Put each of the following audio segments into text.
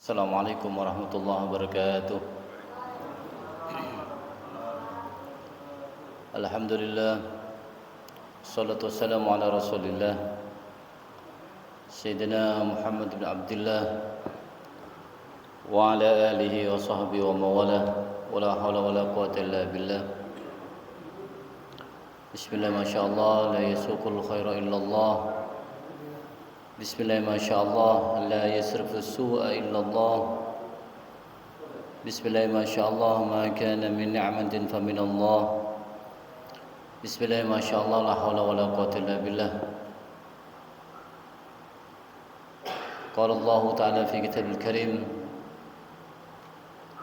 Assalamualaikum warahmatullahi wabarakatuh. Alhamdulillah, salatu wassalamu ala rasulillah Sayyidina Muhammad bin Abdullah wa ala alihi wa sahbihi wa mawala wa la hawla wa la quwata illa billah. Bismillah, masyaallah, la yasuqul khaira illallah. Bismillah, masyaallah, la yasrifu su'a illallah. Bismillah, masyaallah, ma kana min ni'matin fa min Allah. Bismillah, masyaallah, la hawla wa la quwata illa billah. Qala Allah ta'ala fi kitabil karim,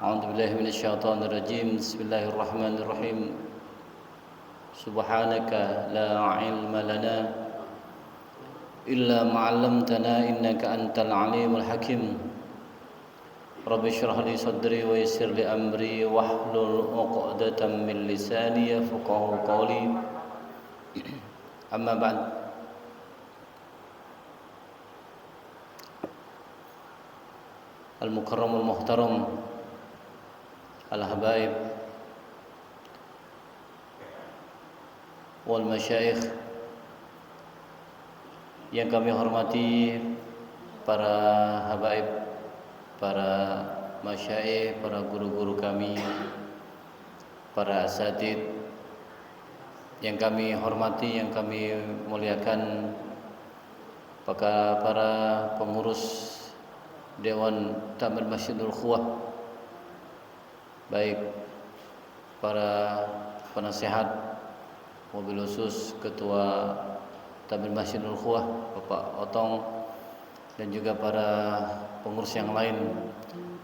a'udzu billahi minasy syaithanir rajim. Bismillahirrahmanirrahim. Subhanaka la ilma lana illa ma 'allamtana innaka antal alimul hakim. Rabbi shrah li sadri wa yassir li amri wahlul 'uqdatam min lisani yafqahu qawli. Amma ba'd. Al-mukarramul muhtaram, al-habaib wal masyayikh yang kami hormati, para habaib, para masyayikh, para guru-guru kami, para asatid yang kami hormati, yang kami muliakan, para pengurus Dewan Ta'mir Masjidul Ukhuwah, baik para penasehat, mobil khusus Ketua Ta'mir Masjidul Ukhuwah Bapak Otong, dan juga para pengurus yang lain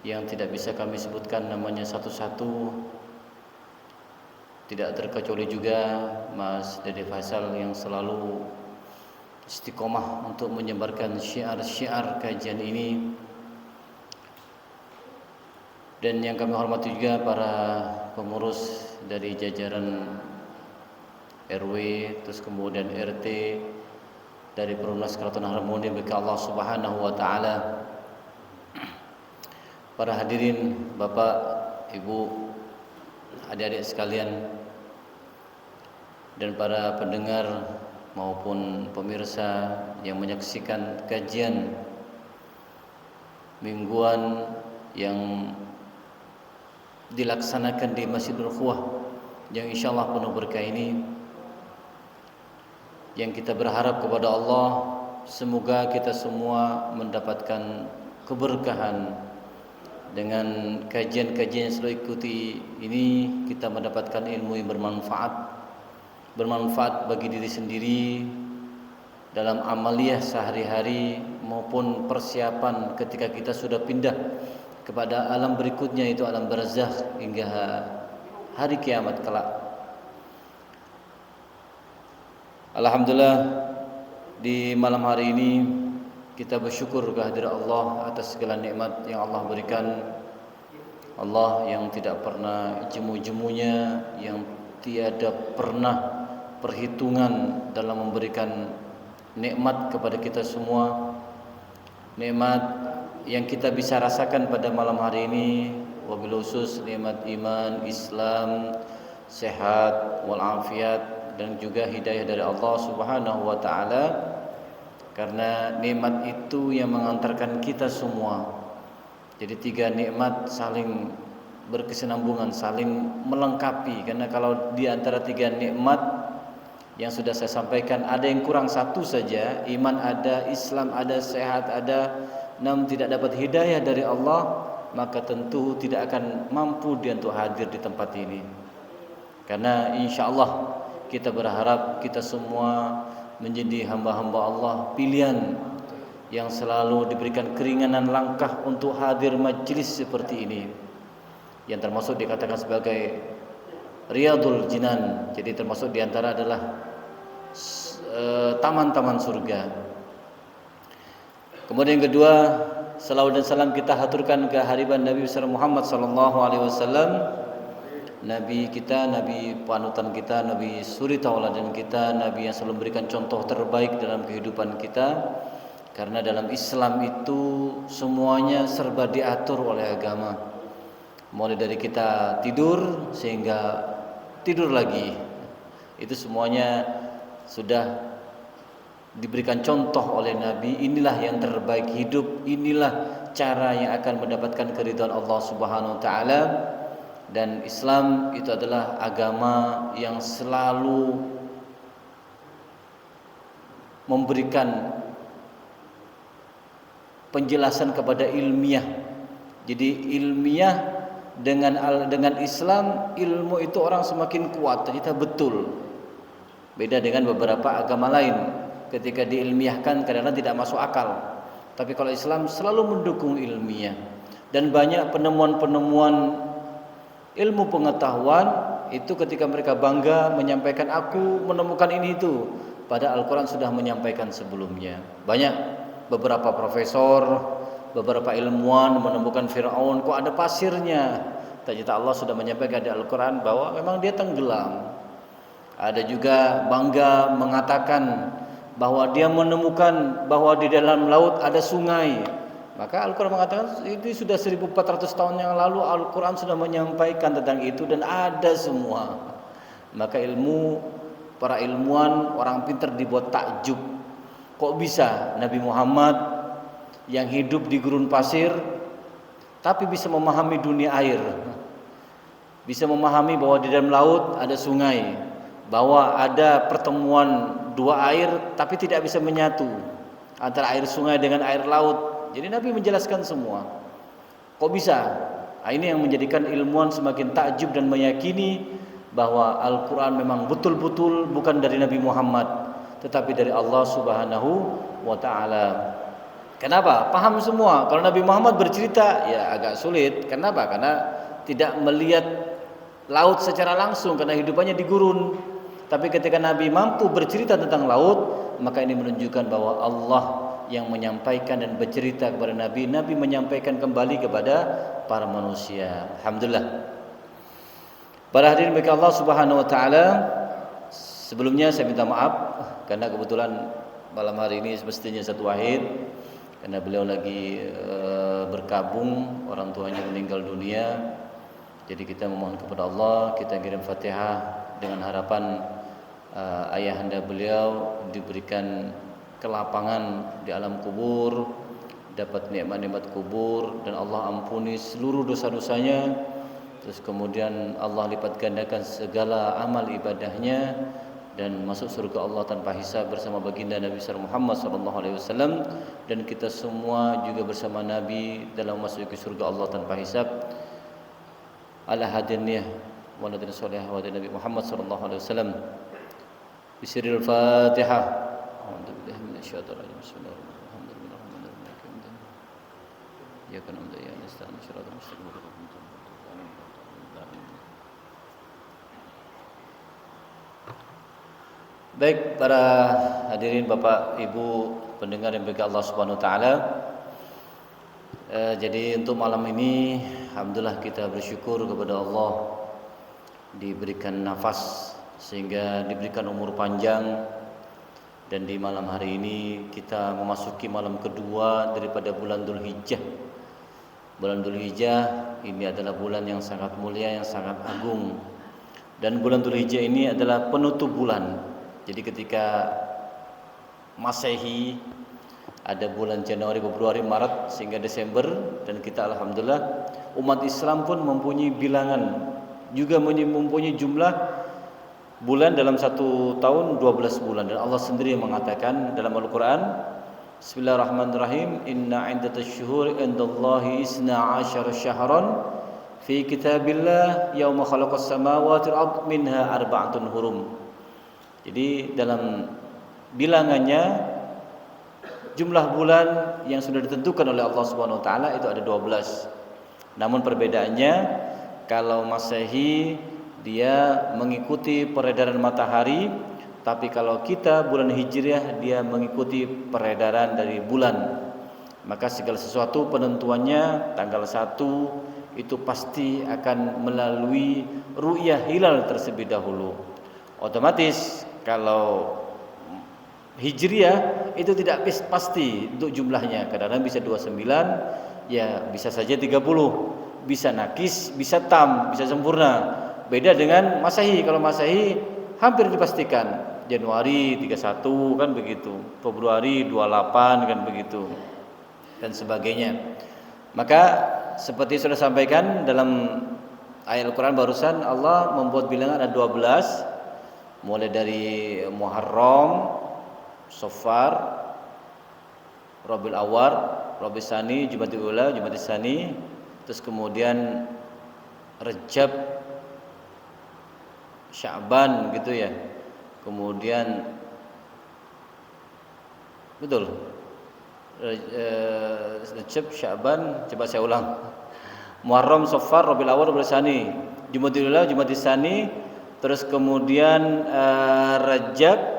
yang tidak bisa kami sebutkan namanya satu-satu. Tidak terkecuali juga Mas Dede Faisal yang selalu istiqomah untuk menyebarkan syiar-syiar kajian ini. Dan yang kami hormati juga para pengurus dari jajaran RW, terus kemudian RT, dari Perumnas Keraton Harmoni bagi Allah Subhanahu wa taala. Para hadirin, Bapak, Ibu, adik-adik sekalian, dan para pendengar maupun pemirsa yang menyaksikan kajian mingguan yang dilaksanakan di Masjidul Ukhuwah yang insyaallah penuh berkah ini, yang kita berharap kepada Allah semoga kita semua mendapatkan keberkahan dengan kajian-kajian yang selalu ikuti ini. Kita mendapatkan ilmu yang bermanfaat bagi diri sendiri dalam amaliyah sehari-hari maupun persiapan ketika kita sudah pindah kepada alam berikutnya, itu alam barzakh, hingga hari kiamat kelak. Alhamdulillah, di malam hari ini kita bersyukur kehadirat Allah atas segala nikmat yang Allah berikan. Allah yang tidak pernah jemu-jemunya, yang tiada pernah perhitungan dalam memberikan nikmat kepada kita semua. Nikmat yang kita bisa rasakan pada malam hari ini, wabil khusus nikmat iman, Islam, sehat walafiat, dan juga hidayah dari Allah Subhanahu wa taala. Karena nikmat itu yang mengantarkan kita semua. Jadi tiga nikmat saling berkesinambungan, saling melengkapi. Karena kalau di antara tiga nikmat yang sudah saya sampaikan ada yang kurang satu saja, iman ada, Islam ada, sehat ada, namun tidak dapat hidayah dari Allah, maka tentu tidak akan mampu dia untuk hadir di tempat ini. Karena insyaallah kita berharap kita semua menjadi hamba-hamba Allah pilihan yang selalu diberikan keringanan langkah untuk hadir majlis seperti ini, yang termasuk dikatakan sebagai Riyadul Jinan. Jadi termasuk diantara adalah taman-taman surga. Kemudian yang kedua, salawat dan salam kita haturkan ke hariban Nabi besar Muhammad sallallahu alaihi wasallam, Nabi kita, Nabi panutan kita, Nabi suri tauladan kita, Nabi yang selalu memberikan contoh terbaik dalam kehidupan kita. Karena dalam Islam itu semuanya serba diatur oleh agama. Mulai dari kita tidur sehingga tidur lagi, itu semuanya sudah diberikan contoh oleh Nabi. Inilah yang terbaik hidup, inilah cara yang akan mendapatkan keridhaan Allah Subhanahu wa taala. Dan Islam itu adalah agama yang selalu memberikan penjelasan kepada ilmiah. Jadi ilmiah dengan Islam, ilmu itu orang semakin kuat, ternyata betul. Beda dengan beberapa agama lain, ketika diilmiahkan kadang-kadang tidak masuk akal. Tapi kalau Islam selalu mendukung ilmiah, dan banyak penemuan-penemuan ilmu pengetahuan itu ketika mereka bangga menyampaikan, aku menemukan ini itu, padahal Al-Quran sudah menyampaikan sebelumnya. Banyak beberapa profesor, beberapa ilmuwan menemukan Fir'aun, kok ada pasirnya? Ternyata Allah sudah menyampaikan di Al-Quran bahwa memang dia tenggelam. Ada juga bangga mengatakan bahwa dia menemukan bahwa di dalam laut ada sungai. Maka Al-Quran mengatakan itu sudah 1400 tahun yang lalu Al-Quran sudah menyampaikan tentang itu dan ada semua. Maka para ilmuwan, orang pintar dibuat takjub. Kok bisa Nabi Muhammad yang hidup di gurun pasir tapi bisa memahami dunia air, bisa memahami bahwa di dalam laut ada sungai, bahwa ada pertemuan dua air tapi tidak bisa menyatu antara air sungai dengan air laut. Jadi Nabi menjelaskan semua. Kok bisa? Nah, ini yang menjadikan ilmuwan semakin takjub dan meyakini bahwa Al-Quran memang betul-betul bukan dari Nabi Muhammad, tetapi dari Allah Subhanahu wa ta'ala. Kenapa? Paham semua. Kalau Nabi Muhammad bercerita ya agak sulit. Kenapa? Karena tidak melihat laut secara langsung karena hidupannya di gurun. Tapi ketika Nabi mampu bercerita tentang laut, maka ini menunjukkan bahwa Allah yang menyampaikan dan bercerita kepada Nabi. Nabi menyampaikan kembali kepada para manusia. Alhamdulillah. Para hadirin bagi Allah Subhanahu wa ta'ala, sebelumnya saya minta maaf karena kebetulan malam hari ini semestinya satu wahid, karena beliau lagi berkabung, orang tuanya meninggal dunia. Jadi kita memohon kepada Allah, kita kirim Fatihah dengan harapan ayahanda beliau diberikan kelapangan di alam kubur, dapat nikmat-nikmat kubur, dan Allah ampuni seluruh dosa-dosanya. Terus kemudian Allah lipat gandakan segala amal ibadahnya dan masuk surga Allah tanpa hisab bersama baginda Nabi Muhammad SAW, dan kita semua juga bersama Nabi dalam masuk ke surga Allah tanpa hisab. Ala hadiniyah wa nadin soleh wa Nabi Muhammad SAW. Bisiril Fatihah. Alhamdulillah minasyaitonir rajim. Bismillahirrahmanirrahim. Ya kana ya nasta'in syiratal mustaqim. Baik para hadirin Bapak Ibu pendengar yang bagi Allah Subhanahu wa taala. Jadi untuk malam ini alhamdulillah kita bersyukur kepada Allah diberikan nafas sehingga diberikan umur panjang, dan di malam hari ini kita memasuki malam kedua daripada bulan Dzulhijjah. Bulan Dzulhijjah ini adalah bulan yang sangat mulia, yang sangat agung, dan bulan Dzulhijjah ini adalah penutup bulan. Jadi ketika Masehi ada bulan Januari, Februari, Maret sehingga Desember, dan kita alhamdulillah umat Islam pun mempunyai bilangan, juga mempunyai jumlah bulan dalam satu tahun 12 bulan, dan Allah sendiri mengatakan dalam Al-Quran, Bismillahirrahmanirrahim, Inna iddatash syuhuri indallahi isna asyara syahran fi kitabillah yauma khalaqas samawati wal ardh minha arba'atun hurum. Jadi dalam bilangannya jumlah bulan yang sudah ditentukan oleh Allah Subhanahu wa taala itu ada 12. Namun perbedaannya, kalau Masehi dia mengikuti peredaran matahari, tapi kalau kita bulan Hijriah dia mengikuti peredaran dari bulan. Maka segala sesuatu penentuannya tanggal 1 itu pasti akan melalui ru'yah hilal tersebut dahulu. Otomatis kalau Hijriah itu tidak pasti untuk jumlahnya. Kadang-kadang bisa 29, ya bisa saja 30, bisa nakis, bisa tam, bisa sempurna. Beda dengan Masehi. Kalau Masehi hampir dipastikan Januari 31 kan begitu, Februari 28 kan begitu, dan sebagainya. Maka seperti sudah sampaikan dalam ayat Al-Quran barusan, Allah membuat bilangan ada 12, mulai dari Muharram, Safar, Rabiul Awwal, Rabiul Tsani, Jumadil Ula, Jumadil Tsani, terus kemudian Rajab, Sya'ban gitu ya. Kemudian betul. Rajab, Sya'ban, coba saya ulang. Muharram, Safar, Rabiul Awwal, Rabiul Tsani, Jumadil Ula, Jumadil Tsani, terus kemudian Rajab,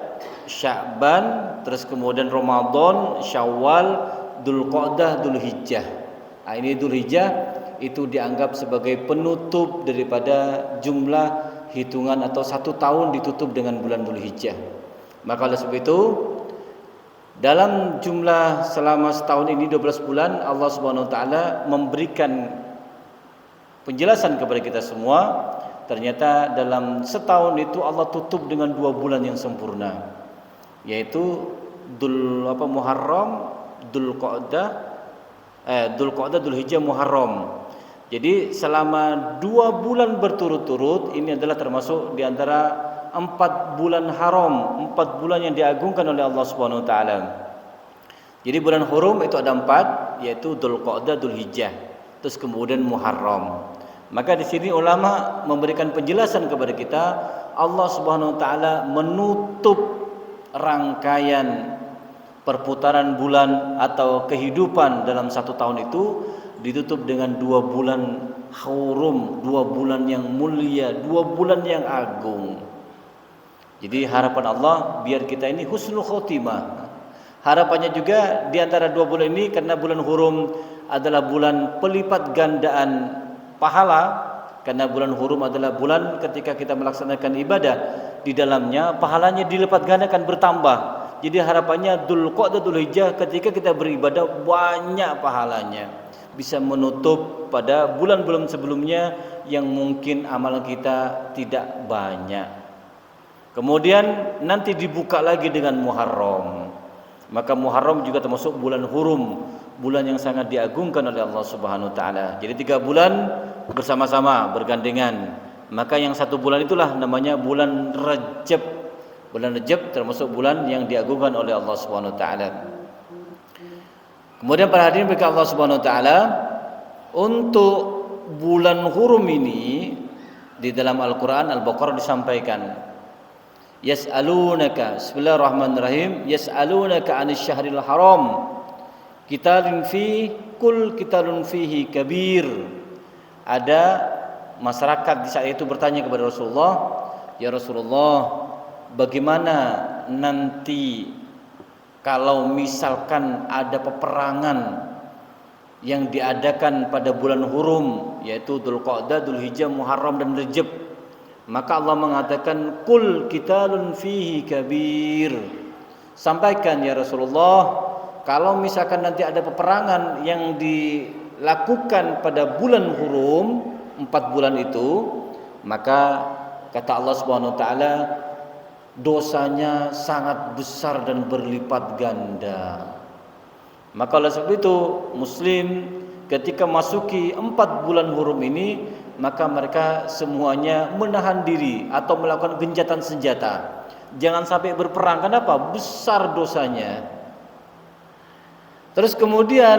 Sya'ban, terus kemudian Ramadan, Syawal, Dzulqa'dah, Dzulhijjah. Nah, ini Dzulhijjah itu dianggap sebagai penutup daripada jumlah hitungan, atau 1 tahun ditutup dengan bulan Dzulhijjah. Maka oleh sebab itu dalam jumlah selama setahun ini 12 bulan, Allah Subhanahu wa taala memberikan penjelasan kepada kita semua. Ternyata dalam setahun itu Allah tutup dengan 2 bulan yang sempurna, yaitu Muharram, Dzulqa'dah, Dzulhijjah, Muharram. Jadi selama 2 bulan berturut-turut ini adalah termasuk di antara 4 bulan haram, 4 bulan yang diagungkan oleh Allah Subhanahu wa taala. Jadi bulan hurum itu ada 4, yaitu Dzulqa'dah, Dzulhijjah, terus kemudian Muharram. Maka di sini ulama memberikan penjelasan kepada kita, Allah Subhanahu wa taala menutup rangkaian perputaran bulan atau kehidupan dalam 1 tahun itu ditutup dengan 2 bulan hurum, 2 bulan yang mulia, 2 bulan yang agung. Jadi harapan Allah biar kita ini husnul khotimah. Harapannya juga di antara 2 bulan ini, karena bulan hurum adalah bulan pelipat gandaan pahala, karena bulan hurum adalah bulan ketika kita melaksanakan ibadah di dalamnya pahalanya dilipat gandakan, bertambah. Jadi harapannya Dzulqa'dah, Dzulhijjah ketika kita beribadah banyak pahalanya, bisa menutup pada bulan-bulan sebelumnya yang mungkin amalan kita tidak banyak. Kemudian nanti dibuka lagi dengan Muharram. Maka Muharram juga termasuk bulan hurum, bulan yang sangat diagungkan oleh Allah Subhanahu wa taala. Jadi 3 bulan bersama-sama, bergandengan. Maka yang 1 bulan itulah namanya bulan Rajab. Bulan Rajab termasuk bulan yang diagungkan oleh Allah Subhanahu wa taala. Kemudian para hadirin bagi Allah Subhanahu wa taala, untuk bulan hurum ini di dalam Al-Qur'an Al-Baqarah disampaikan, yas'alunaka, bismillahirrahmanirrahim, yas'alunaka 'anil syahril haram qitalun fi kul qitalun fihi kabir. Ada masyarakat di saat itu bertanya kepada Rasulullah, ya Rasulullah, bagaimana nanti kalau misalkan ada peperangan yang diadakan pada bulan hurum, yaitu Dzulqa'dah, Dzulhijjah, Muharram dan Rajab? Maka Allah mengatakan, qul qitalun fihi kabir. Sampaikan ya Rasulullah, kalau misalkan nanti ada peperangan yang dilakukan pada bulan hurum, 4 bulan itu, maka kata Allah Subhanahu wa taala, dosanya sangat besar dan berlipat ganda. Maka oleh sebab itu muslim ketika masuki 4 bulan hurum ini, maka mereka semuanya menahan diri atau melakukan gencatan senjata. Jangan sampai berperang, kenapa? Besar dosanya. Terus kemudian,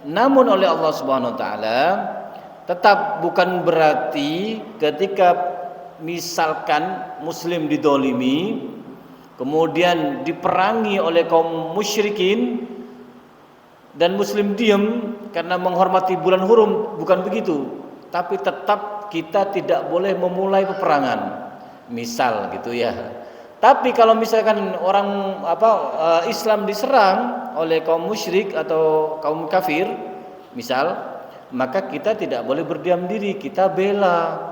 namun oleh Allah Subhanahu wa taala tetap bukan berarti ketika misalkan muslim didolimi, kemudian diperangi oleh kaum musyrikin, dan muslim diam karena menghormati bulan hurum, bukan begitu. Tapi tetap kita tidak boleh memulai peperangan, misal gitu ya. Tapi kalau misalkan orang Islam diserang oleh kaum musyrik atau kaum kafir, misal, maka kita tidak boleh berdiam diri, kita bela.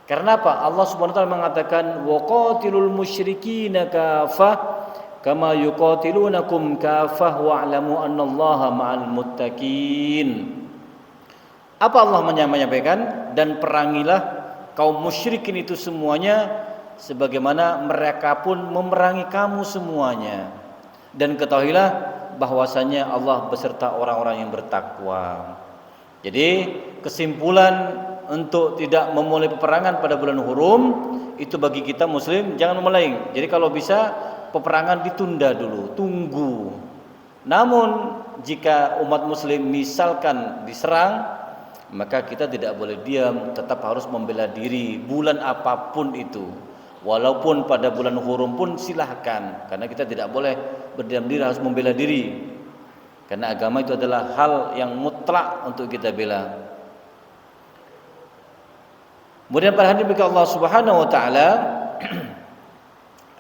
Karena apa? Allah Subhanahu wa taala mengatakan, waqatilul musyrikina kafah kama yuqatilunakum kafah wa'lamu annallaha ma'al muttaqin. Apa Allah menyampaikan? Dan perangilah kaum musyrikin itu semuanya sebagaimana mereka pun memerangi kamu semuanya. Dan ketahuilah bahwasanya Allah beserta orang-orang yang bertakwa. Jadi kesimpulan untuk tidak memulai peperangan pada bulan Hurum itu bagi kita muslim jangan memulai. Jadi kalau bisa peperangan ditunda dulu, tunggu. Namun jika umat muslim misalkan diserang, maka kita tidak boleh diam, tetap harus membela diri bulan apapun itu. Walaupun pada bulan Hurum pun silahkan, karena kita tidak boleh berdiam diri, harus membela diri. Karena agama itu adalah hal yang mutlak untuk kita bela. Kemudian pada hari berikut Allah Subhanahu wa taala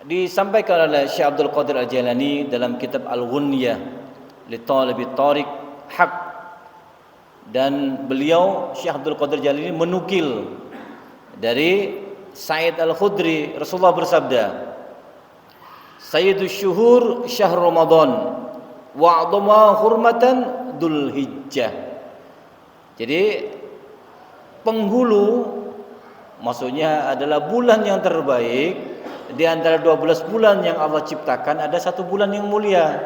disampaikan oleh Syekh Abdul Qadir Al-Jailani dalam kitab Al-Ghunyah li Talibit Tariq Haq, dan beliau Syekh Abdul Qadir Al-Jailani menukil dari Sa'id Al-Khudri, Rasulullah bersabda, Sayyidus syuhur syahr Ramadan wa a'dhamu hurmatan Dzulhijjah. Jadi penghulu maksudnya adalah bulan yang terbaik di antara 12 bulan yang Allah ciptakan. Ada satu bulan yang mulia.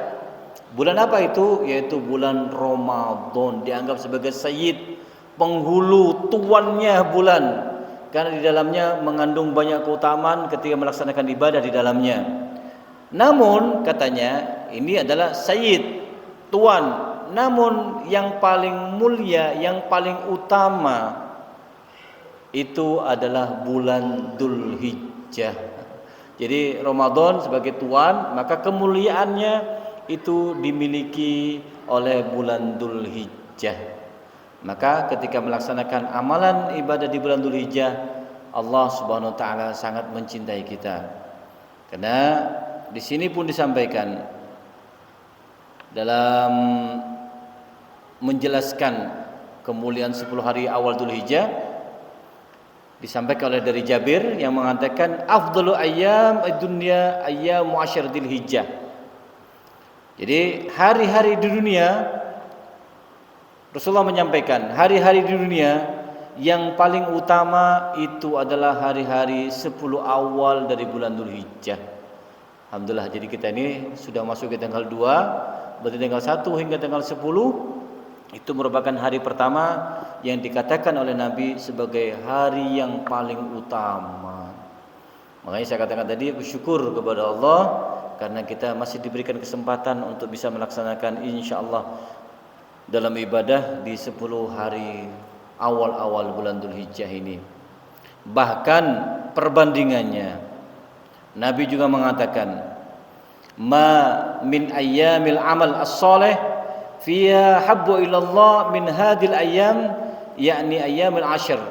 Bulan apa itu? Yaitu bulan Ramadan. Dianggap sebagai sayyid, penghulu, tuannya bulan, karena di dalamnya mengandung banyak keutamaan ketika melaksanakan ibadah di dalamnya. Namun katanya ini adalah sayyid, tuan, namun yang paling mulia, yang paling utama itu adalah bulan Dzulhijjah. Jadi Ramadan sebagai tuan, maka kemuliaannya itu dimiliki oleh bulan Dzulhijjah. Maka ketika melaksanakan amalan ibadah di bulan Dzulhijjah, Allah Subhanahu wa taala sangat mencintai kita. Karena di sini pun disampaikan dalam menjelaskan kemuliaan 10 hari awal Dzulhijjah, disampaikan oleh dari Jabir yang mengatakan afdalu ayyam ad-dunya ayyamu asyar Dzulhijjah. Jadi hari-hari di dunia, Rasulullah menyampaikan hari-hari di dunia yang paling utama itu adalah hari-hari 10 awal dari bulan Dzulhijjah. Alhamdulillah, jadi kita ini sudah masuk ke tanggal 2, berarti tanggal 1 hingga tanggal 10 itu merupakan hari pertama yang dikatakan oleh Nabi sebagai hari yang paling utama. Makanya saya katakan tadi bersyukur kepada Allah karena kita masih diberikan kesempatan untuk bisa melaksanakan insyaallah dalam ibadah di 10 hari awal-awal bulan Dzulhijjah ini. Bahkan perbandingannya Nabi juga mengatakan ma min ayyamil amal as-salih fiha habbu ilallah min hadhil ayyam yakni ayyamil ashr.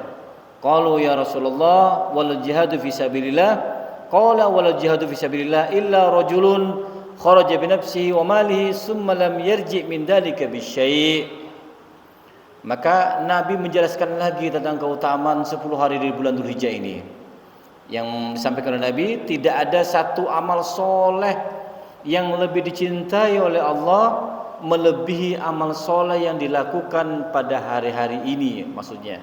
Qalu ya Rasulullah wal jihadu fi sabilillah. Qala wal jihadu fi sabilillah illa rajulun kharaja bi nafsihi wa malihi summa lam yarji min dalika bisyai'. Maka Nabi menjelaskan lagi tentang keutamaan 10 hari di bulan Dzulhijjah ini. Yang disampaikan oleh Nabi, tidak ada satu amal soleh yang lebih dicintai oleh Allah melebihi amal soleh yang dilakukan pada hari-hari ini, maksudnya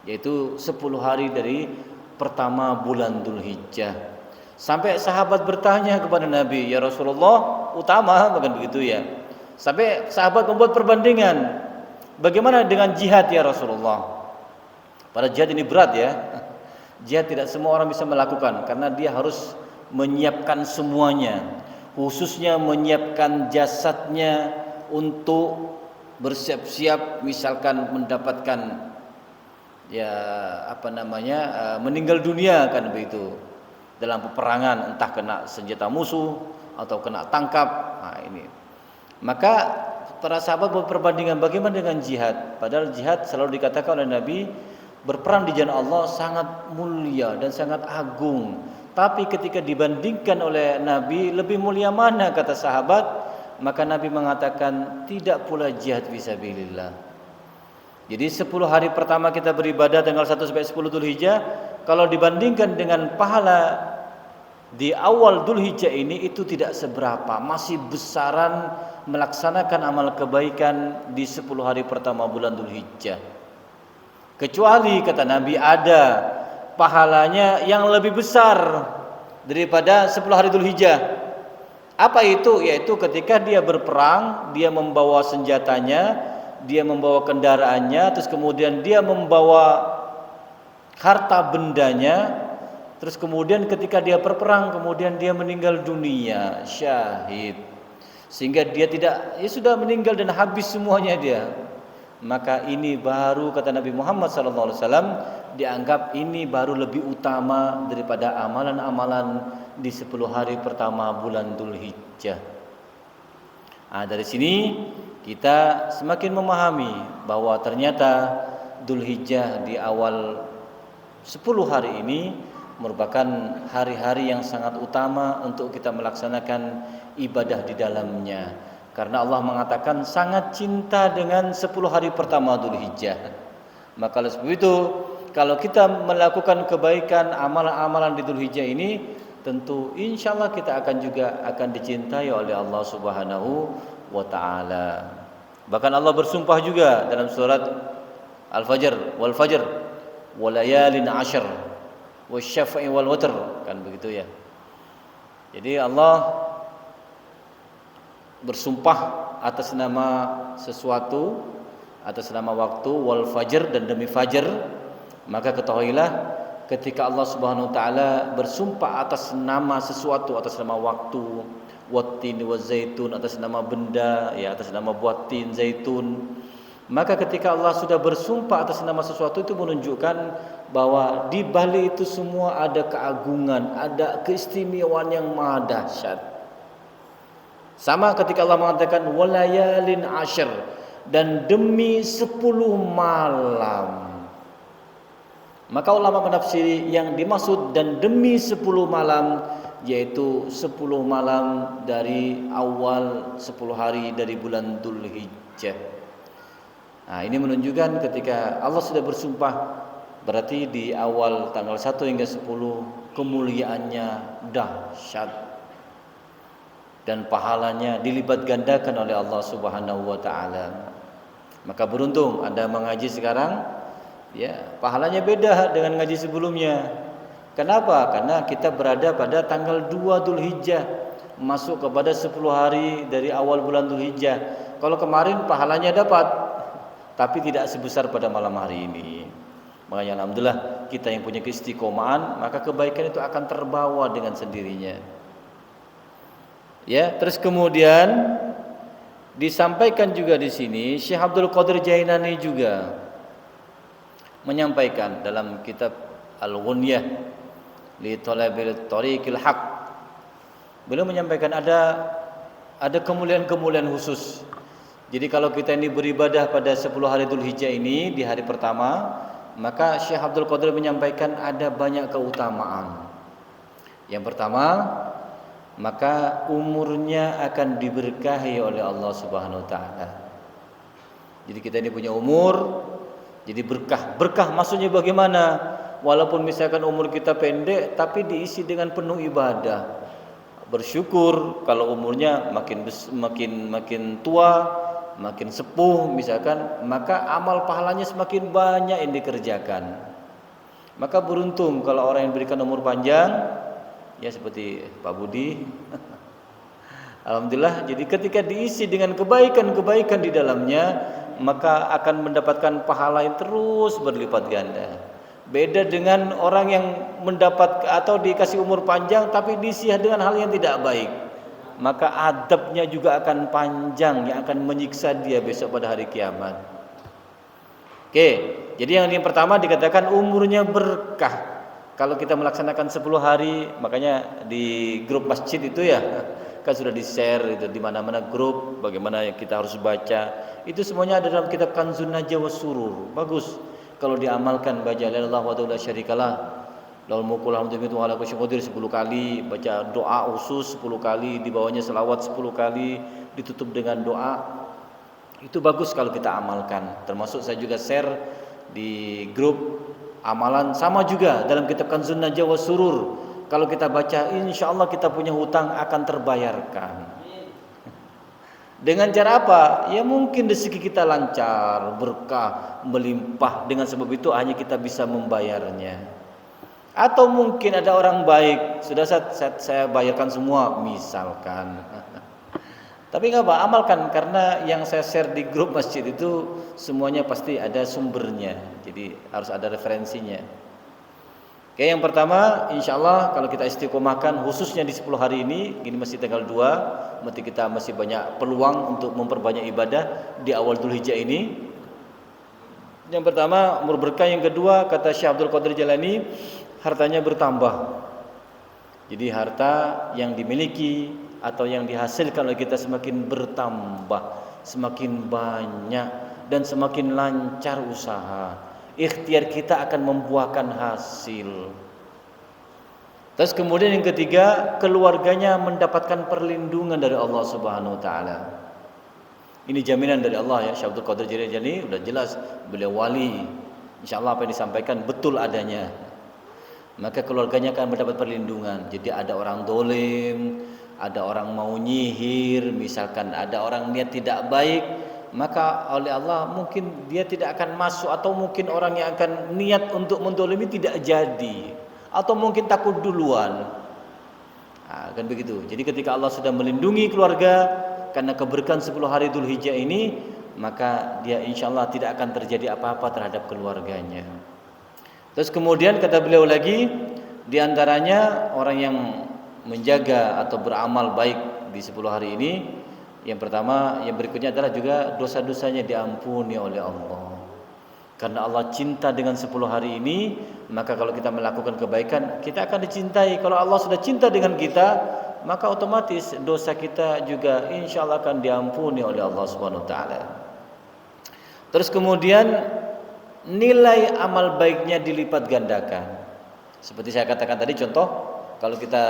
yaitu 10 hari dari pertama bulan Dzulhijjah. Sampai sahabat bertanya kepada Nabi, ya Rasulullah, utama bukan begitu ya? Sampai sahabat membuat perbandingan, bagaimana dengan jihad ya Rasulullah? Pada jihad ini berat ya. Jihad tidak semua orang bisa melakukan karena dia harus menyiapkan semuanya, khususnya menyiapkan jasadnya untuk bersiap-siap misalkan mendapatkan meninggal dunia kan begitu dalam peperangan, entah kena senjata musuh atau kena tangkap. Nah, ini. Maka para sahabat berperbandingan bagaimana dengan jihad? Padahal jihad selalu dikatakan oleh Nabi berperang di jalan Allah sangat mulia dan sangat agung. Tapi ketika dibandingkan oleh Nabi lebih mulia mana kata sahabat? Maka Nabi mengatakan tidak pula jihad fisabilillah. Jadi 10 hari pertama kita beribadah tanggal 1 sampai 10 Dzulhijjah, kalau dibandingkan dengan pahala di awal Dzulhijjah ini itu tidak seberapa, masih besaran melaksanakan amal kebaikan di 10 hari pertama bulan Dzulhijjah. Kecuali kata Nabi ada pahalanya yang lebih besar daripada 10 hari Dzulhijjah. Apa itu? Yaitu ketika dia berperang, dia membawa senjatanya, dia membawa kendaraannya, terus kemudian dia membawa harta bendanya, terus kemudian ketika dia berperang, kemudian dia meninggal dunia, syahid. Sehingga dia tidak, ya sudah meninggal dan habis semuanya dia. Maka ini baru kata Nabi Muhammad SAW dianggap ini baru lebih utama daripada amalan-amalan di 10 hari pertama bulan Dzulhijjah. Dari sini kita semakin memahami bahwa ternyata Dzulhijjah di awal 10 hari ini merupakan hari-hari yang sangat utama untuk kita melaksanakan ibadah di dalamnya. Karena Allah mengatakan sangat cinta dengan 10 hari pertama Dzulhijjah. Maka oleh sebab itu, kalau kita melakukan kebaikan amalan-amalan di Dzulhijjah ini, tentu insyaallah kita akan dicintai oleh Allah Subhanahu wa taala. Bahkan Allah bersumpah juga dalam surat Al-Fajr, wal fajr walayalin 'ashr wasyafa'i wal watr, kan begitu ya. Jadi Allah bersumpah atas nama sesuatu, atas nama waktu, wal fajr, dan demi fajar. Maka ketahuilah ketika Allah Subhanahu wa taala bersumpah atas nama sesuatu, atas nama waktu, wattin wa zaitun, atas nama benda, ya, atas nama buah tin, zaitun. Maka ketika Allah sudah bersumpah atas nama sesuatu, itu menunjukkan bahwa di balik itu semua ada keagungan, ada keistimewaan yang maha dahsyat. Sama ketika Allah mengatakan walayalin 'ashr, dan demi 10 malam. Maka ulama menafsiri yang dimaksud dan demi 10 malam yaitu 10 malam dari awal 10 hari dari bulan Dzulhijjah. Ini menunjukkan ketika Allah sudah bersumpah, berarti di awal tanggal 1 hingga 10 kemuliaannya dahsyat dan pahalanya dilipat gandakan oleh Allah Subhanahu wa taala. Maka beruntung Anda mengaji sekarang, ya, pahalanya beda dengan ngaji sebelumnya. Kenapa? Karena kita berada pada tanggal 2 Dzulhijjah, masuk kepada 10 hari dari awal bulan Dzulhijjah. Kalau kemarin pahalanya dapat, tapi tidak sebesar pada malam hari ini. Makanya alhamdulillah kita yang punya keistiqomahan, maka kebaikan itu akan terbawa dengan sendirinya. Ya, terus kemudian disampaikan juga di sini Syekh Abdul Qadir Jailani juga menyampaikan dalam kitab Al-Ghunyah li Thalabil Thariqil Haq. Beliau menyampaikan ada kemuliaan-kemuliaan khusus. Jadi kalau kita ini beribadah pada 10 hari Dzulhijjah ini di hari pertama, maka Syekh Abdul Qadir menyampaikan ada banyak keutamaan. Yang pertama, maka umurnya akan diberkahi oleh Allah Subhanahu wa taala. Jadi kita ini punya umur, jadi berkah. Berkah maksudnya bagaimana? Walaupun misalkan umur kita pendek, tapi diisi dengan penuh ibadah. Bersyukur kalau umurnya makin tua, makin sepuh misalkan, maka amal pahalanya semakin banyak yang dikerjakan. Maka beruntung kalau orang yang diberikan umur panjang, ya seperti Pak Budi. Alhamdulillah, jadi ketika diisi dengan kebaikan-kebaikan di dalamnya, maka akan mendapatkan pahala yang terus berlipat ganda. Beda dengan orang yang mendapat atau dikasih umur panjang tapi diisi dengan hal yang tidak baik, maka adabnya juga akan panjang yang akan menyiksa dia besok pada hari kiamat. Oke, jadi yang pertama dikatakan umurnya berkah. Kalau kita melaksanakan 10 hari, makanya di grup masjid itu ya, kan sudah di-share itu di mana-mana grup bagaimana kita harus baca. Itu semuanya ada dalam kitab Kanzun Najwa was-Surur. Bagus kalau diamalkan, baca la ilaha illallah wa la syarikalah, lahul mulku wa lahul hamdu wa ala kulli syai'in qadir 10 kali, baca doa khusus 10 kali, di bawahnya selawat 10 kali, ditutup dengan doa. Itu bagus kalau kita amalkan. Termasuk saya juga share di grup amalan sama juga dalam kitab Kanzun Najwa was-Surur. kalau kita baca, insya Allah kita punya hutang akan terbayarkan. Dengan cara apa? Ya mungkin rezeki kita lancar, berkah, melimpah. Dengan sebab itu hanya kita bisa membayarnya. Atau mungkin ada orang baik, sudah saya bayarkan semua, misalkan. Tapi nggak apa, amalkan, karena yang saya share di grup masjid itu semuanya pasti ada sumbernya. Jadi harus ada referensinya. Oke, yang pertama, insya Allah kalau kita istiqomahkan khususnya di 10 hari ini masih tanggal 2, berarti kita masih banyak peluang untuk memperbanyak ibadah di awal Dzulhijjah ini. Yang pertama, umur berkah. Yang kedua, kata Syekh Abdul Qadir Jalani, hartanya bertambah. Jadi harta yang dimiliki atau yang dihasilkan oleh kita semakin bertambah, semakin banyak, dan semakin lancar usaha. Ikhtiar kita akan membuahkan hasil. Terus kemudian yang ketiga, keluarganya mendapatkan perlindungan dari Allah Subhanahu wa taala. Ini jaminan dari Allah ya. Syekh Abdul Qadir Jilani sudah jelas, beliau wali. Insyaallah apa yang disampaikan betul adanya. Maka keluarganya akan mendapat perlindungan. Jadi ada orang dolim, ada orang mau nyihir, misalkan ada orang niat tidak baik, maka oleh Allah mungkin dia tidak akan masuk, atau mungkin orang yang akan niat untuk mendolimi tidak jadi, atau mungkin takut duluan. Kan begitu. Jadi ketika Allah sudah melindungi keluarga karena keberkahan 10 hari Dzulhijjah ini, maka dia insyaallah tidak akan terjadi apa-apa terhadap keluarganya. Terus kemudian kata beliau lagi, di antaranya orang yang menjaga atau beramal baik di 10 hari ini, yang pertama, yang berikutnya adalah juga dosa-dosanya diampuni oleh Allah. Karena Allah cinta dengan 10 hari ini, maka kalau kita melakukan kebaikan, kita akan dicintai. Kalau Allah sudah cinta dengan kita, maka otomatis dosa kita juga insya Allah akan diampuni oleh Allah Subhanahu wa taala. Terus kemudian nilai amal baiknya dilipat gandakan. Seperti saya katakan tadi, contoh kalau kita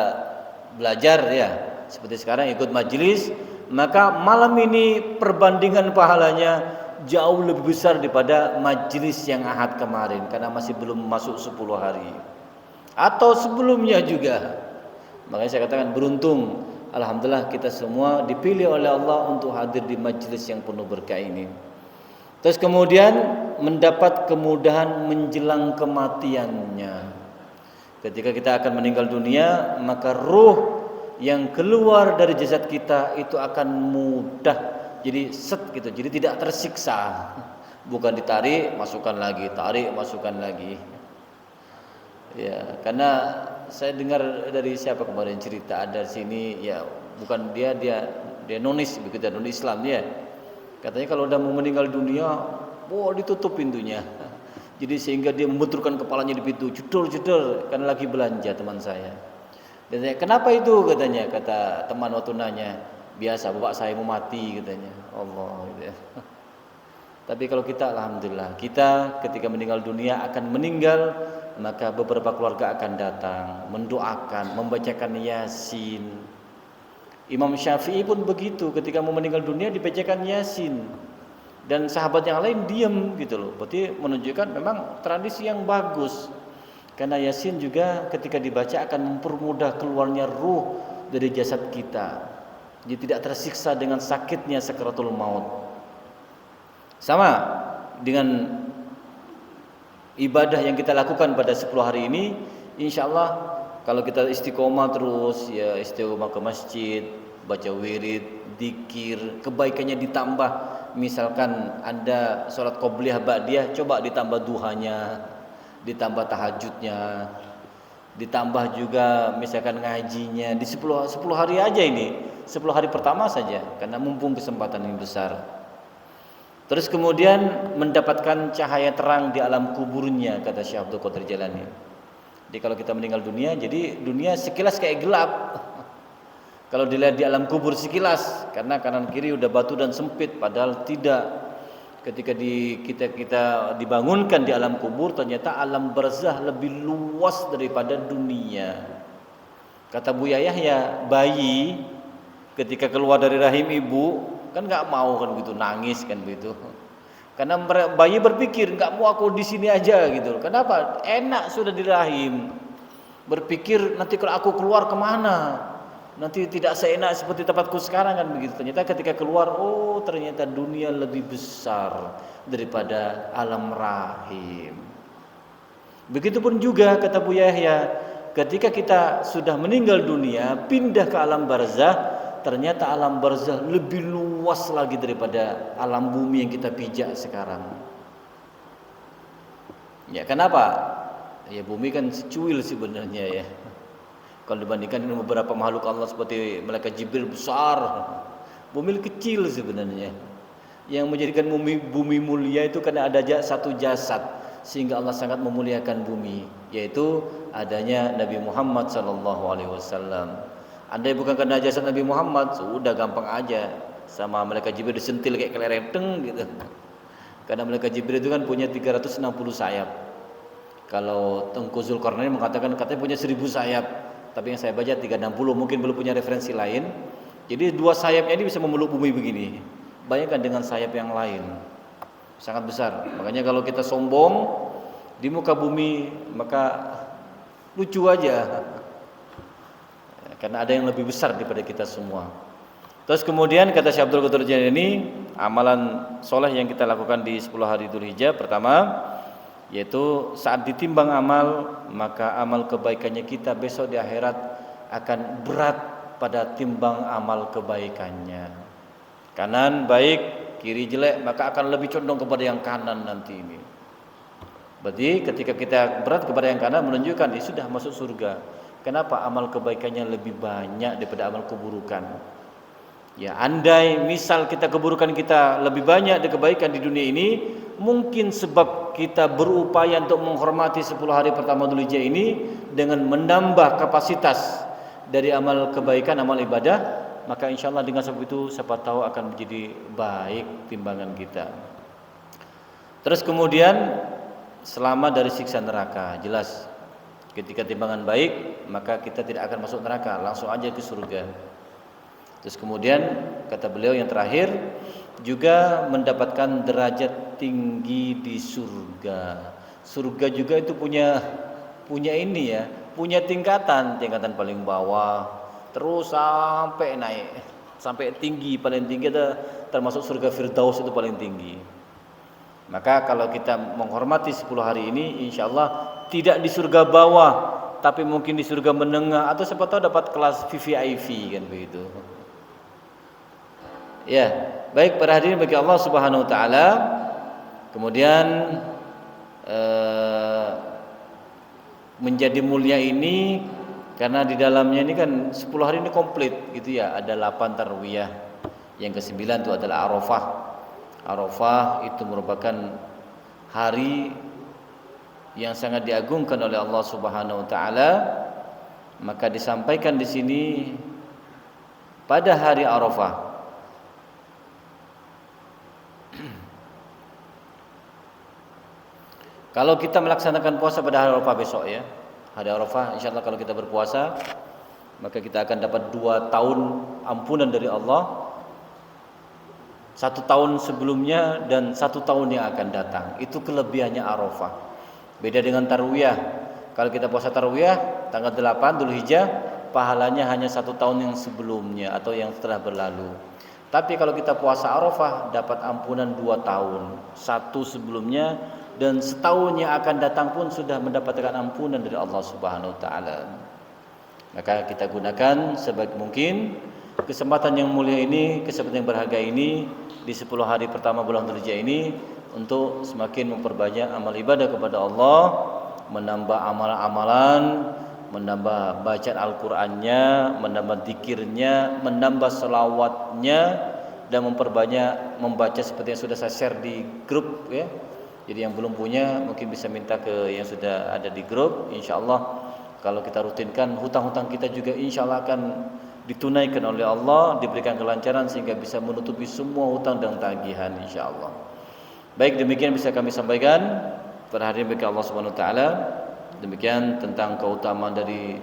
belajar ya, seperti sekarang ikut majelis, maka malam ini perbandingan pahalanya jauh lebih besar daripada majelis yang Ahad kemarin, karena masih belum masuk 10 hari atau sebelumnya juga. Makanya saya katakan beruntung, alhamdulillah kita semua dipilih oleh Allah untuk hadir di majelis yang penuh berkah ini. Terus kemudian mendapat kemudahan menjelang kematiannya. Ketika kita akan meninggal dunia, maka ruh yang keluar dari jasad kita itu akan mudah, jadi set gitu, jadi tidak tersiksa. Bukan ditarik, masukkan lagi, tarik, masukkan lagi. Ya, karena saya dengar dari siapa kemarin cerita, ada sini ya, bukan dia nonis begitu, nonis Islam dia. Katanya kalau udah mau meninggal dunia, ditutup pintunya. Jadi sehingga dia membenturkan kepalanya di pintu, jedor, karena lagi belanja teman saya. Dan saya, kenapa itu katanya, kata teman waktu nanya, biasa bapak saya mau mati katanya. Allah gitu ya. Tapi kalau kita alhamdulillah, kita ketika meninggal dunia akan meninggal, maka beberapa keluarga akan datang, mendoakan, membacakan Yasin. Imam Syafi'i pun begitu, ketika mau meninggal dunia dibacakan Yasin. Dan sahabat yang lain diam gitu loh. Berarti menunjukkan memang tradisi yang bagus. Karena Yasin juga ketika dibaca akan mempermudah keluarnya ruh dari jasad kita. Jadi tidak tersiksa dengan sakitnya sakaratul maut. Sama dengan ibadah yang kita lakukan pada 10 hari ini, insyaallah kalau kita istiqomah terus ya, istiqomah ke masjid, baca wirid, dzikir, kebaikannya ditambah. Misalkan Anda sholat qobliyah ba'diyah, coba ditambah duhanya, ditambah tahajudnya, ditambah juga misalkan ngajinya di 10 hari aja ini, 10 hari pertama saja, karena mumpung kesempatan yang besar. Terus kemudian mendapatkan cahaya terang di alam kuburnya, kata Syekh Abdul Qadir Jalani. Jadi kalau kita meninggal dunia, jadi dunia sekilas kayak gelap. Kalau dilihat di alam kubur sekilas, karena kanan kiri udah batu dan sempit, padahal tidak. Ketika kita dibangunkan di alam kubur, ternyata alam barzah lebih luas daripada dunia. Kata Buya Yahya, bayi ketika keluar dari rahim ibu kan nggak mau kan begitu, nangis kan begitu. Karena bayi berpikir nggak mau aku di sini aja gitu. Kenapa? Enak sudah di rahim. Berpikir nanti kalau aku keluar kemana, nanti tidak seenak seperti tempatku sekarang kan begitu. Ternyata ketika keluar, oh ternyata dunia lebih besar daripada alam rahim. Begitupun juga kata Bu Yahya, ketika kita sudah meninggal dunia, pindah ke alam barzah, ternyata alam barzah lebih luas lagi daripada alam bumi yang kita pijak sekarang. Ya kenapa? Ya bumi kan secuil sebenarnya ya. Kalau dibandingkan dengan beberapa makhluk Allah seperti malaikat Jibril besar, bumi kecil sebenarnya. Yang menjadikan bumi mulia itu karena ada satu jasad, sehingga Allah sangat memuliakan bumi, yaitu adanya Nabi Muhammad SAW. Andai bukan karena jasad Nabi Muhammad, sudah gampang aja sama malaikat Jibril disentil kayak kelereng gitu. Karena malaikat Jibril itu kan punya 360 sayap. Kalau Tengku Zulkarnain mengatakan katanya punya 1000 sayap, tapi yang saya baca 360, mungkin belum punya referensi lain. Jadi dua sayapnya ini bisa memeluk bumi begini. Bayangkan dengan sayap yang lain, sangat besar. Makanya kalau kita sombong di muka bumi, maka lucu aja, karena ada yang lebih besar daripada kita semua. Terus kemudian kata Syekh Abdul Qadir Jailani, amalan soleh yang kita lakukan di 10 hari Dzulhijjah, pertama yaitu saat ditimbang amal, maka amal kebaikannya kita besok di akhirat akan berat pada timbang amal kebaikannya. Kanan baik, kiri jelek, maka akan lebih condong kepada yang kanan nanti ini. Berarti ketika kita berat kepada yang kanan menunjukkan dia sudah masuk surga. Kenapa? Amal kebaikannya lebih banyak daripada amal keburukan. Ya, andai misal keburukan kita lebih banyak dari kebaikan di dunia ini, mungkin sebab kita berupaya untuk menghormati 10 hari pertama Dzulhijjah ini dengan menambah kapasitas dari amal kebaikan, amal ibadah, maka insyaallah dengan sebab itu siapa tahu akan menjadi baik timbangan kita. Terus kemudian selamat dari siksa neraka. Jelas ketika timbangan baik, maka kita tidak akan masuk neraka, langsung aja ke surga. Terus kemudian kata beliau yang terakhir, juga mendapatkan derajat tinggi di surga. Surga juga itu punya ini ya, punya tingkatan paling bawah, terus sampai naik, sampai tinggi, paling tinggi ada termasuk surga Firdaus itu paling tinggi. Maka kalau kita menghormati 10 hari ini, insyaallah tidak di surga bawah, tapi mungkin di surga menengah, atau siapa tahu dapat kelas VVIP kan begitu. Ya, baik para hadirin bagi Allah Subhanahu wa taala. Kemudian menjadi mulia ini karena di dalamnya ini kan 10 hari ini komplit gitu ya. Ada 8 tarwiyah. Yang ke-9 itu adalah Arafah. Arafah itu merupakan hari yang sangat diagungkan oleh Allah Subhanahu wa taala. Maka disampaikan di sini pada hari Arafah. Kalau kita melaksanakan puasa pada hari Arafah besok ya, hari Arafah insyaallah kalau kita berpuasa, maka kita akan dapat 2 tahun ampunan dari Allah, 1 tahun sebelumnya dan 1 tahun yang akan datang. Itu kelebihannya Arafah. Beda dengan tarwiyah. Kalau kita puasa tarwiyah tanggal 8 Dzulhijjah, pahalanya hanya 1 tahun yang sebelumnya atau yang setelah berlalu. Tapi kalau kita puasa Arafah dapat ampunan 2 tahun, 1 sebelumnya dan setahun yang akan datang pun sudah mendapatkan ampunan dari Allah Subhanahu wa taala. Maka kita gunakan sebaik mungkin kesempatan yang mulia ini, kesempatan yang berharga ini di 10 hari pertama bulan Dzulhijjah ini untuk semakin memperbanyak amal ibadah kepada Allah, menambah amalan-amalan, menambah bacaan Al-Qur'annya, menambah zikirnya, menambah selawatnya, dan memperbanyak membaca seperti yang sudah saya share di grup ya. Jadi yang belum punya mungkin bisa minta ke yang sudah ada di grup. Insyaallah kalau kita rutinkan, hutang-hutang kita juga insyaallah akan ditunaikan oleh Allah, diberikan kelancaran sehingga bisa menutupi semua hutang dan tagihan insyaallah. Baik, demikian bisa kami sampaikan pada hari ini bagi Allah Subhanahu wa taala. Demikian tentang keutamaan dari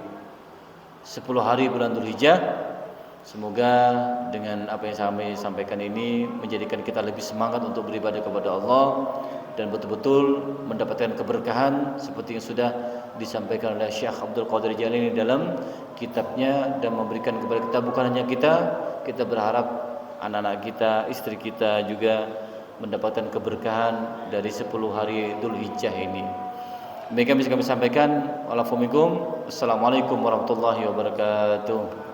10 hari bulan Dzulhijjah. Semoga dengan apa yang kami sampaikan ini menjadikan kita lebih semangat untuk beribadah kepada Allah, dan betul-betul mendapatkan keberkahan seperti yang sudah disampaikan oleh Syekh Abdul Qadir Jalani dalam kitabnya, dan memberikan kepada kita, bukan hanya kita berharap anak-anak kita, istri kita juga mendapatkan keberkahan dari 10 hari Dzulhijjah ini. Demikian bisa kami sampaikan. Assalamualaikum warahmatullahi wabarakatuh.